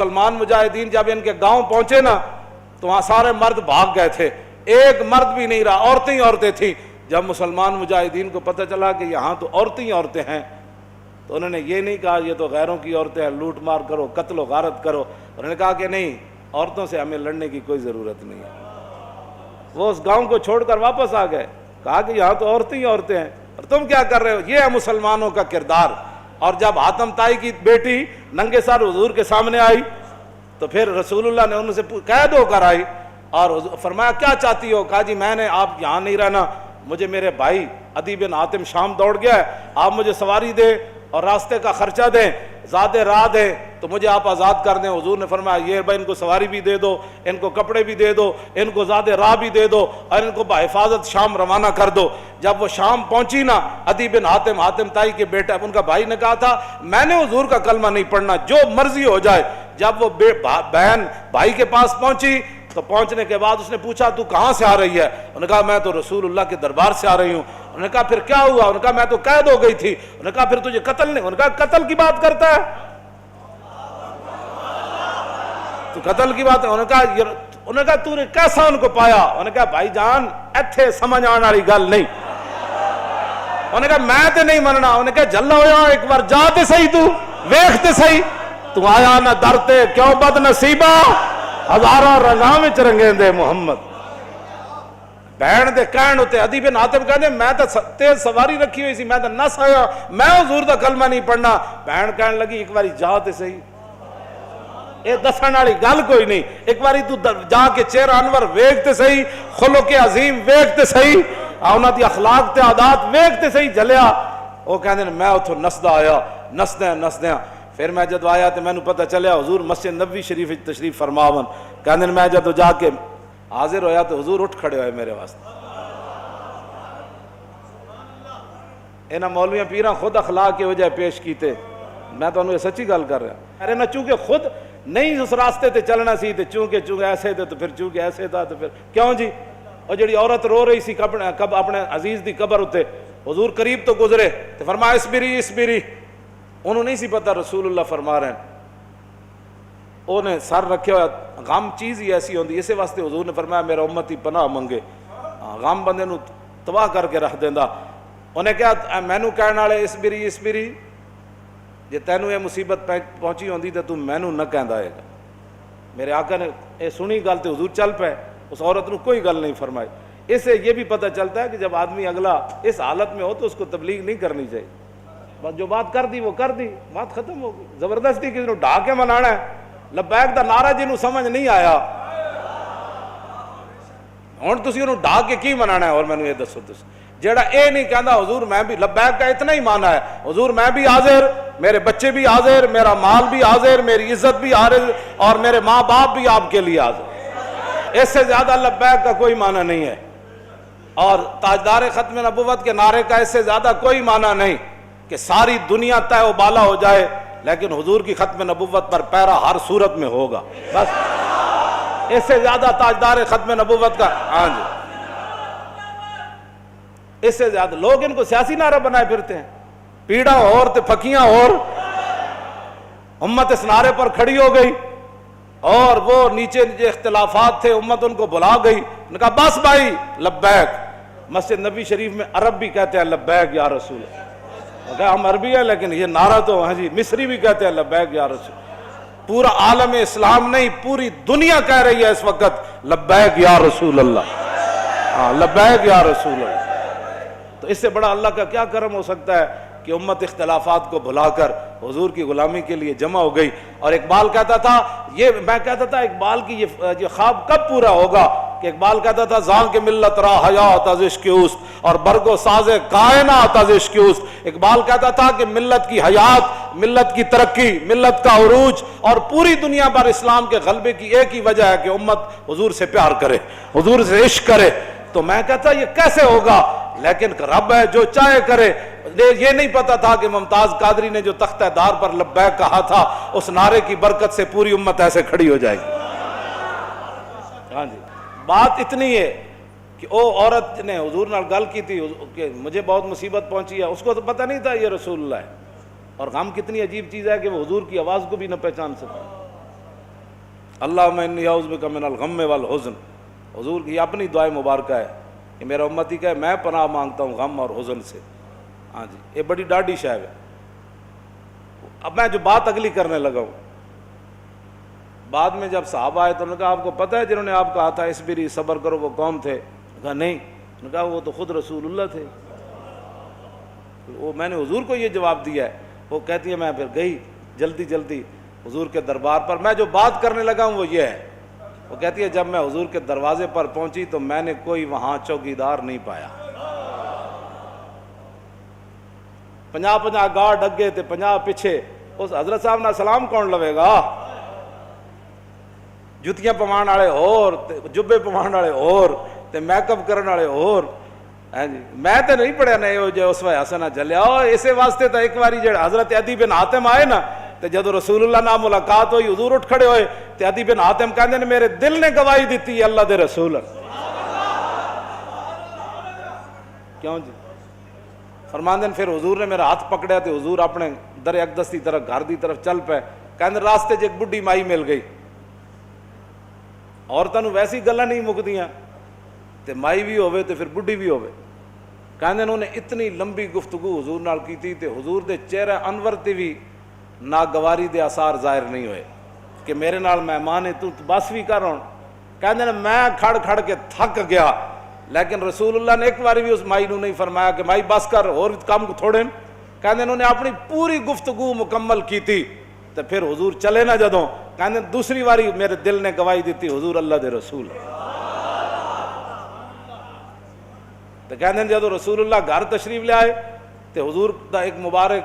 مسلمان مجاہدین جب ان کے گاؤں پہنچے نا تو وہاں سارے مرد بھاگ گئے تھے، ایک مرد بھی نہیں رہا، عورتیں ہی عورتیں تھیں۔ جب مسلمان مجاہدین کو پتہ چلا کہ یہاں تو عورتیں ہی عورتیں ہیں تو انہوں نے یہ نہیں کہا یہ تو غیروں کی عورتیں ہیں، لوٹ مار کرو، قتل و غارت کرو۔ انہوں نے کہا کہ نہیں، عورتوں سے ہمیں لڑنے کی کوئی ضرورت نہیں ہے۔ وہ اس گاؤں کو چھوڑ کر واپس آ گئے، کہا کہ یہاں تو عورتیں ہی عورتیں ہیں اور تم کیا کر رہے ہو؟ یہ ہے مسلمانوں کا کردار۔ اور جب حاتم طائی کی بیٹی ننگے سر حضور کے سامنے آئی تو پھر رسول اللہ نے ان سے قید ہو کر آئی اور فرمایا کیا چاہتی ہو؟ کہا جی میں نے آپ یہاں نہیں رہنا، مجھے میرے بھائی عدی بن حاتم شام دوڑ گیا ہے، آپ مجھے سواری دیں اور راستے کا خرچہ دیں، زیادہ راہ دیں تو مجھے آپ آزاد کر دیں۔ حضور نے فرمایا یہ بھائی ان کو سواری بھی دے دو، ان کو کپڑے بھی دے دو، ان کو زیادہ راہ بھی دے دو اور ان کو بحفاظت شام روانہ کر دو۔ جب وہ شام پہنچی نا، عدی بن حاتم، حاتم طائی کے بیٹا، ان کا بھائی نے کہا تھا میں نے حضور کا کلمہ نہیں پڑھنا، جو مرضی ہو جائے۔ جب وہ بہن بھائی کے پاس پہنچی تو پہنچنے کے بعد اس نے پوچھا تو کہاں سے آ رہی ہے؟ انہوں نے کہا میں تو رسول اللہ کے دربار سے آ رہی ہوں۔ انہوں نے کہا پھر کیا ہوا؟ انہوں نے کہا میں تو قید ہو گئی تھی۔ انہوں نے کہا پھر تجھے قتل نہیں؟ انہوں نے کہا قتل کی بات کرتا ہے تو قتل کی بات ہے؟ انہوں نے کہا تو نے کیسا ان کو پایا؟ انہوں نے کہا بھائی جان ایتھے سمجھ آنے والی گل نہیں۔ انہوں نے کہا میں تے نہیں مننا۔ انہوں نے کہا جلا ہویا ایک بار جا تے صحیح، تو ویکھ تے صحیح، تو آیا نہ درتے کیوں بد نصیبہ، ہزارہ رنگاں وچ رنگیں دے محمد۔ بہن دے کہن ہوتے عدی بن حاتم کہنے میں تو تیز سواری رکھی ہوئی سی، میں تو نس آیا، میں حضور دا کلمہ نہیں پڑھنا۔ بہن کہنے لگی ایک باری جا تے صحیح، اے دسن والی گل کوئی نہیں، ایک باری تو جا کے چہرہ انور ویکھ تے صحیح، خلق عظیم ویکھ تے صحیح، انہاں دی اخلاق تے عادات ویکھ تے صحیح۔ جلیا وہ کہندے میں اتھوں نسدا آیا، نسدیاں پھر میں جدو آیا تو میں نے پتہ چلیا حضور مسجد نبوی شریف تشریف فرماون۔ کہندے میں جدو جا کے حاضر ہویا تو حضور اٹھ کھڑے ہوئے میرے واسطے۔ انہاں مولویاں پیراں خود اخلاق کی وجہ پیش کیتے، میں تو انہوں سچی گل کر رہا۔ ارے نہ چونکہ خود نہیں اس راستے تے چلنا سی تے چونکہ ایسے تھے تو پھر چونکہ ایسے تھا تو پھر کیوں جی؟ اور جڑی عورت رو رہی سی اپنے عزیز دی قبر ہوتے، حضور قریب تو گزرے تو فرمایا اسبری، انہوں نہیں سی پتہ رسول اللہ فرما رہے ہیں، انہیں سر رکھے ہوا۔ غم چیز ہی ایسی ہوندی، اسے واسطے حضور نے فرمایا میرا امتی پناہ منگے، غم بندے نو تباہ کر کے رکھ دیندا۔ انہیں کہا مینو کہنے والے اسبری، جے تینوں یہ مصیبت پہنچی ہوندی تو مینو نہ کہندا ہے گا۔ میرے آقا نے یہ سنی گل تو حضور چل پے، اس عورت نو کوئی گل نہیں فرمائی۔ اس سے یہ بھی پتہ چلتا ہے کہ جب آدمی اگلا اس حالت میں ہو تو اس کو تبلیغ نہیں کرنی چاہیے، بس جو بات کر دی وہ کر دی، بات ختم ہو گئی۔ زبردستی کسی نے ڈھا کے منانا ہے، لبیک دا نعرہ جنہوں سمجھ نہیں آیا ہوں تسی انہوں ڈھا کے کی منانا ہے؟ اور میں نے یہ دسو تسی جیڑا اے نہیں کہندا حضور میں بھی لبیک کا اتنا ہی مانا ہے، حضور میں بھی حاضر، میرے بچے بھی حاضر، میرا مال بھی حاضر، میری عزت بھی حاضر اور میرے ماں باپ بھی آپ کے لیے حاضر۔ اس سے زیادہ لبیک کا کوئی معنی نہیں ہے، اور تاجدار ختم نبوت کے نعرے کا اس سے زیادہ کوئی معنی نہیں کہ ساری دنیا تہ و بالا ہو جائے لیکن حضور کی ختم نبوت پر پیرا ہر صورت میں ہوگا۔ بس اس سے زیادہ تاجدار ختم نبوت کا، ہاں جی، اس سے زیادہ لوگ ان کو سیاسی نعرہ بنائے پھرتے ہیں، پیڑا اور تے پھکیاں اور امت اس نعرے پر کھڑی ہو گئی، اور وہ نیچے اختلافات تھے امت ان کو بلا گئی۔ انہوں نے کہا بس بھائی لبیک۔ مسجد نبی شریف میں عرب بھی کہتے ہیں لبیک یا رسول، ہم عربی ہیں لیکن یہ نعرہ تو ہاں جی مصری بھی کہتے ہیں لبیک یا رسول۔ پورا عالم اسلام نہیں پوری دنیا کہہ رہی ہے اس وقت لبیک یا رسول اللہ، ہاں لبیک یا رسول اللہ۔ تو اس سے بڑا اللہ کا کیا کرم ہو سکتا ہے کہ امت اختلافات کو بھلا کر حضور کی غلامی کے لیے جمع ہو گئی۔ اور اقبال کہتا تھا، میں کہتا تھا اقبال کی یہ خواب کب پورا ہوگا کہ اقبال کہتا تھا زان کے ملت را حیات از عشق اوست اور برگ و ساز کائنات از عشق اوست۔ اقبال کہتا تھا کہ ملت کی حیات، ملت کی ترقی، ملت کا عروج اور پوری دنیا پر اسلام کے غلبے کی ایک ہی وجہ ہے کہ امت حضور سے پیار کرے، حضور سے عشق کرے۔ تو میں کہتا یہ کیسے ہوگا؟ لیکن رب ہے جو چاہے کرے۔ یہ نہیں پتا تھا کہ ممتاز قادری نے جو تختہ دار پر لبیک کہا تھا اس نعرے کی برکت سے پوری امت ایسے کھڑی ہو جائے گی۔ ہاں جی، بات اتنی ہے کہ وہ عورت نے حضور نال گل کی تھی کہ مجھے بہت مصیبت پہنچی ہے، اس کو تو پتہ نہیں تھا یہ رسول اللہ ہے، اور غم کتنی عجیب چیز ہے کہ وہ حضور کی آواز کو بھی نہ پہچان سکتا۔ اللہم انی اعوذ بک من الغم والحزن. حضور کی اپنی دعائیں مبارکہ ہے کہ میرا امتی کہے میں پناہ مانگتا ہوں غم اور حزن سے. ہاں جی یہ بڑی ڈاڈی شاید ہے. اب میں جو بات اگلی کرنے لگا ہوں، بعد میں جب صحابہ آئے تو انہوں نے کہا آپ کو پتہ ہے جنہوں نے آپ کہا تھا اسبری صبر کرو وہ کون تھے؟ کہا نہیں. انہوں نے کہا وہ تو خود رسول اللہ تھے. وہ میں نے حضور کو یہ جواب دیا ہے. وہ کہتی ہے میں پھر گئی جلدی جلدی حضور کے دربار پر. میں جو بات کرنے لگا ہوں وہ یہ ہے. وہ کہتی ہے جب میں حضور کے دروازے پر پہنچی تو میں نے کوئی وہاں چوکیدار نہیں پایا. 50 گارڈ اگے تے 50 پیچھے. اس حضرت صاحب نہ سلام کون لوے گا؟ جتیاں پوان والے اور جبے پوان والے اور تے میک اپ کرن والے اور. میں تے نہیں پڑھیا نہیں جو اس وقت حسنہ چلیا. اسے واسطے تو ایک باری جڑا حضرت عدی بن حاتم آئے نا تے جدو رسول اللہ نال ملاقات ہوئی حضور اٹھ کھڑے ہوئے تے عدی بن حاتم کہندے نے میرے دل نے گواہی دیتی ہے اللہ دے رسول. کیوں جی؟ فرماندے نے پھر حضور نے میرا ہاتھ پکڑیا تے حضور اپنے در اقدس دی طرف گھر دی طرف چل پے. کہندے راستے چ ایک بڈھی مائی مل گئی. عورتاں نوں ویسی گلاں نہیں مکدیاں تے مائی بھی ہوے تے پھر بڈھی بھی ہوے. کہندے انہوں نے اتنی لمبی گفتگو حضور نال کیتی تے حضور دے چہرے انور تے بھی ناگواری دے آثار ظاہر نہیں ہوئے کہ میرے نال مہمان ہے تو بس بھی کر. ہون کہندے نے میں کھڑ کھڑ کے تھک گیا لیکن رسول اللہ نے ایک باری بھی اس مائی نو نہیں فرمایا کہ مائی بس کر اور کام کو تھوڑے. کہندے انہوں نے اپنی پوری گفتگو مکمل کی تھی تو پھر حضور چلے نہ جدوں. کہندے دوسری باری میرے دل نے گواہی دیتی حضور اللہ دے رسول. تو کہندے جدوں رسول اللہ گھر تشریف لے آئے تو حضور دا ایک مبارک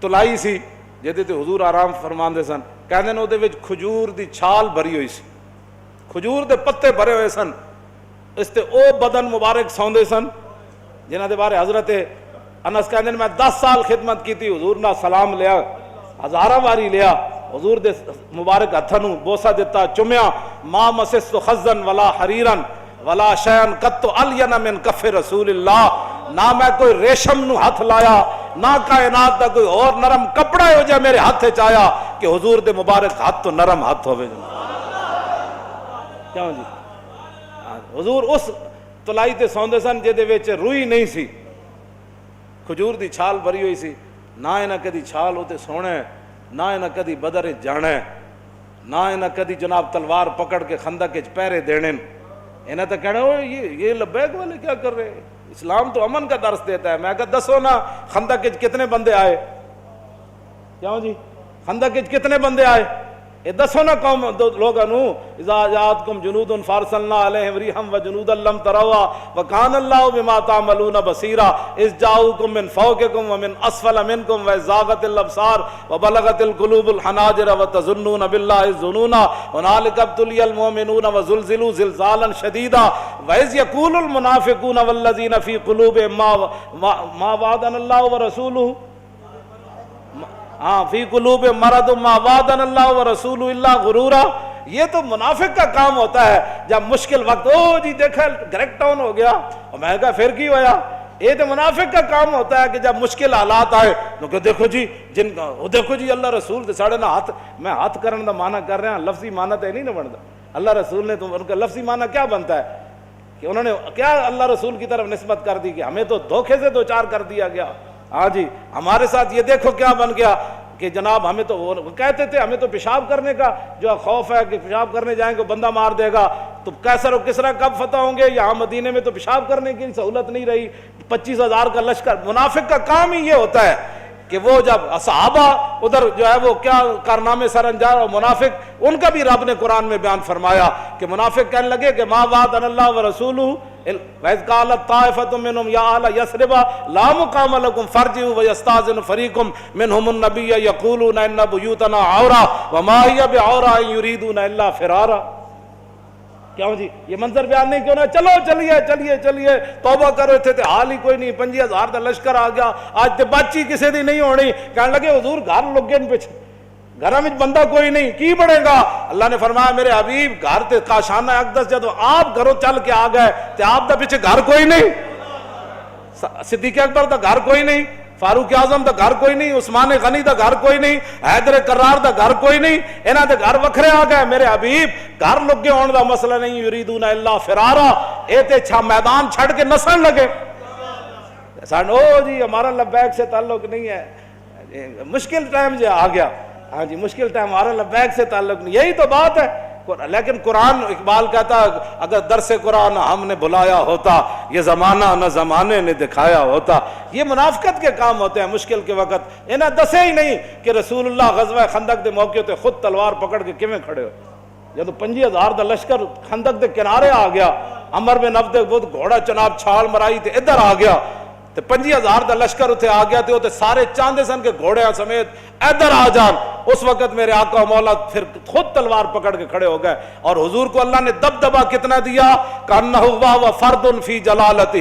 تلائی سی جہدے تے حضور آرام فرماندے سن. کہندے نے اودے وچ کھجور دی چھال بھری ہوئی سی، کھجور دے پتے بھرے ہوئے سن. اس تے او بدن مبارک سوندے سن جنہاں دے بارے حضرت انس کہندے نے میں 10 سال خدمت کیتی. حضور نہ سلام لیا، ہزاراں واری لیا، حضور دے مبارک ہتھاں نوں بوسہ دیتا، چومیا. ما مسست خزن ولا حریرن ولا شیئن قط الین من کف رسول اللہ. نہ میں کوئی ریشم نو ہاتھ لایا نہ کائنات دا کوئی اور نرم کپڑا ہو جائے میرے ہاتھ چ آیا کہ حضور دے مبارک ہاتھ تو نرم ہاتھ ہوے. کیوں جی؟ حضور اس تلائی تے سوندے سن جہدے وچ روئی نہیں سی، کھجور دی چھال بھری ہوئی سی. نہ انہاں کدی چھال ہوتے سونے، نہ انہاں کدی بدر جانا، نہ انہاں کدی جناب تلوار پکڑ کے خندق وچ پہرے دینے. انہیں تو کہنا ہو یہ لبیک والے کیا کر رہے ہیں؟ اسلام تو امن کا درس دیتا ہے. میں کہا دسو نا خندق وچ کتنے بندے آئے؟ کیوں جی؟ خندق وچ کتنے بندے آئے؟ یہ دسو نا قوم لوگوں نو اذا جاءتکم جنود فارسلنا علیہم ریحا وجنودا لم تروا وکان اللہ بما تعملون بصیرا اذ جاءوکم من فوقکم ومن اسفل منکم وزاغت الابصار وبلغت القلوب الحناجر وتظنون باللہ الظنون هنالک ابتلی المؤمنون وزلزلوا زلزالا شدیدا واذ یقول المنافقون والذین فی قلوبہم ما وعدنا اللہ ورسولہ فی قلوب مرض ما وعدنا اللہ ورسولہ الا غرورا. یہ تو منافق کا کام ہوتا ہے جب مشکل وقت او جی دیکھا گریک ڈاؤن ہو گیا اور میں کہا پھر کی ہویا. یہ تو منافق کا کام ہوتا ہے کہ جب مشکل حالات آئے تو کہ دیکھو جی جن کا دیکھو جی اللہ رسول دے ساڑے نہ ہاتھ میں ہاتھ کرنے دا معنی کر رہے ہیں لفظی معنی تو نہیں نہ بنتا. اللہ رسول نے تو ان کا لفظی معنی کیا بنتا ہے کہ انہوں نے کیا اللہ رسول کی طرف نسبت کر دی کہ ہمیں تو دھوکے سے دو چار کر دیا گیا. ہاں جی ہمارے ساتھ یہ دیکھو کیا بن گیا کہ جناب ہمیں تو وہ کہتے تھے ہمیں تو پیشاب کرنے کا جو خوف ہے کہ پیشاب کرنے جائیں گے بندہ مار دے گا. تو کیسر و کسرا کب فتح ہوں گے؟ یہاں مدینے میں تو پیشاب کرنے کی سہولت نہیں رہی. 25,000 کا لشکر. منافق کا کام ہی یہ ہوتا ہے کہ وہ جب صحابہ ادھر جو ہے وہ کیا کارنامے سر انجام. اور منافق ان کا بھی رب نے قرآن میں بیان فرمایا کہ منافق کہنے لگے کہ ما وعدنا اللہ ورسولہ وَإِذْ قَالَتْ طَائِفَةٌ مِّنْهُمْ يَا أَهْلَ يَثْرِبَ لَا مُقَامَ لَكُمْ فَارْجِعُوا وَيَسْتَأْذِنُ فَرِيقٌ مِّنْهُمُ النَّبِيَّ يَقُولُونَ إِنَّ بُيُوتَنَا عَوْرَةٌ وَمَا هِيَ بِعَوْرَةٍ إِن يُرِيدُونَ إِلَّا فِرَارًا. کیوں جی یہ منظر بیان نہیں کیوں نہ چلو چلیے توبہ کرو. تھے تے حال ہی کوئی نہیں 25,000 کا لشکر آ گیا آج تے بچی کسی دی نہیں ہونی. کہنے لگے حضور گھر لگے پیچھے گھر میں بندہ کوئی نہیں کی بڑھے گا. اللہ نے فرمایا میرے حبیب گھر تے کاشانہ اقدس جدو آپ گھروں چل کے آ گئے تے آپ دا پیچھے گھر کوئی نہیں. صدیق اکبر دا گھر کوئی نہیں. فاروق اعظم دا گھر کوئی نہیں، عثمان غنی دا گھر کوئی نہیں، حیدر کرار دا گھر کوئی نہیں، انہاں دے گھر وکھرے آ گئے۔ میرے حبیب گھر لگے ہون دا مسئلہ نہیں، یریدون الا فرارا، اے تے چھا میدان چھڑ کے نسن لگے۔ سانو جی ہمارا لبیک سے تعلق نہیں ہے، مشکل ٹائم جو آ گیا، ہاں جی مشکل ٹائم، ہمارا لبیک سے تعلق نہیں، یہی تو بات ہے۔ لیکن قرآن، اقبال کہتا اگر درس قرآن ہم نے بلایا ہوتا، یہ زمانہ نہ زمانے نے دکھایا ہوتا۔ یہ منافقت کے کام ہوتے ہیں مشکل کے وقت۔ انہیں دسے ہی نہیں کہ رسول اللہ غزوہ خندق دے موقع تے خود تلوار پکڑ کے کیویں کھڑے ہو۔ جب 50,000 دا لشکر خندق دے کنارے آ گیا، عمر بن عبد بود گھوڑا چناب چھال مرائی تے ادھر آ گیا، تے 50,000 دا لشکر اتنے آ گیا تے سارے چاندے سن کے گھوڑے سمیت ادھر آ جان۔ اس وقت میرے آقا و مولا پھر خود تلوار پکڑ کے کھڑے ہو گئے، اور حضور کو اللہ نے دبدبا کتنا دیا، کانہ و فرد فی جلالتہ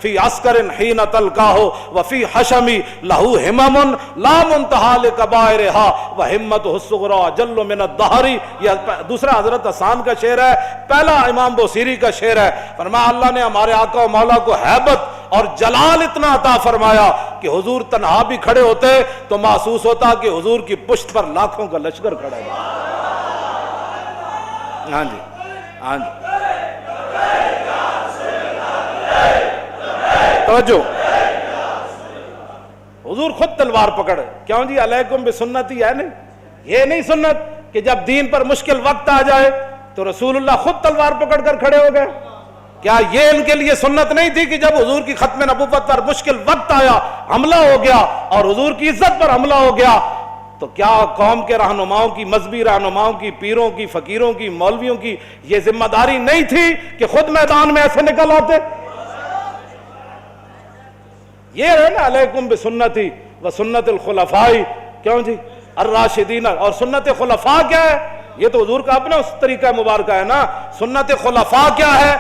فی عسکر حین تلقاہ وفی حشمی لہو ہمم لا منتہا لکبائرہا وہمتہ الصغری جل من الدہر۔ یہ دوسرا حضرت حسان کا شعر ہے، پہلا امام بوصیری کا شعر ہے۔ فرمایا اللہ نے ہمارے آقا و مولا کو ہیبت اور جلال اتنا عطا فرمایا کہ حضور تنہا بھی کھڑے ہوتے تو محسوس ہوتا کہ حضور کی پشت پر لاکھوں کا لشکر کھڑا ہے۔ ہاں جی ہاں جی توجہ، حضور خود تلوار پکڑے، کیوں جی علیکم بسنتی ہے نہیں، یہ نہیں سنت کہ جب دین پر مشکل وقت آ جائے تو رسول اللہ خود تلوار پکڑ کر کھڑے ہو گئے؟ کیا یہ ان کے لیے سنت نہیں تھی کہ جب حضور کی ختم نبوت پر مشکل وقت آیا، حملہ ہو گیا اور حضور کی عزت پر حملہ ہو گیا، تو کیا قوم کے رہنماؤں کی، مذہبی رہنماؤں کی، پیروں کی، فقیروں کی، مولویوں کی یہ ذمہ داری نہیں تھی کہ خود میدان میں ایسے نکل آتے؟ یہ ہے نا علیکم بسنتی و سنت الخلفاء، کیوں جی الراشدین۔ اور سنت خلفاء کیا ہے؟ یہ تو حضور کا اپنا اس طریقہ مبارکہ ہے نا۔ سنت خلفاء کیا ہے؟